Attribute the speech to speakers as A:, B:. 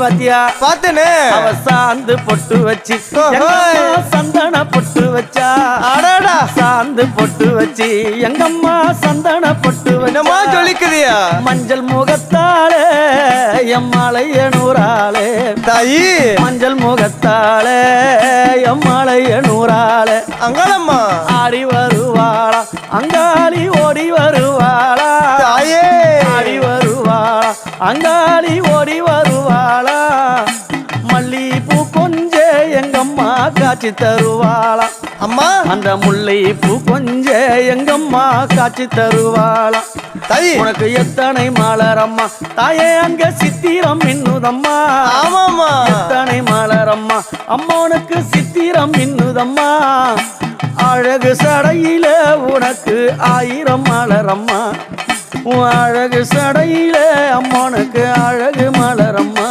A: பாத்தியா?
B: பாத்தனே.
A: அவ சாந்து பொட்டு வச்சு சந்தன பொட்டு வச்சா.
B: அடடா
A: சாந்து பொட்டு வச்சு எங்கம்மா சந்தன பொட்டு
B: என்னமா
A: வச்சா.
B: சொல்லிக்குதியா?
A: மஞ்சள் முகத்தாளே எம்மாளைய நூறாளே
B: தாயி.
A: மஞ்சள் முகத்தாளே எம்மாளைய நூறாளே
B: அங்காளம்மா
A: ஆடி வருவாளா அங்காளி ஓடி வருவாளா.
B: தாயே.
A: ஆடி வருவாளா அங்காளி ஓடி வருவாளா. மல்லிப்பூ கொஞ்ச எங்கம்மா காட்சி தருவாளா.
B: அம்மா
A: அந்த முல்லைப்பூ கொஞ்ச எங்கம்மா காட்சி தருவாளா.
B: தாயி.
A: உனக்கு எத்தனை மலரம்மா தாயே அங்க சித்திரம் மின்னுதம்மா.
B: ஆமாம்மா.
A: எத்தனை மலரம்மா அம்மனுக்கு சித்திரம் மின்னுதம்மா. அழகு சடையில உனக்கு 1000 மலரம்மா. அழகு சடையில அம்மனுக்கு அழகு மலரம்மா.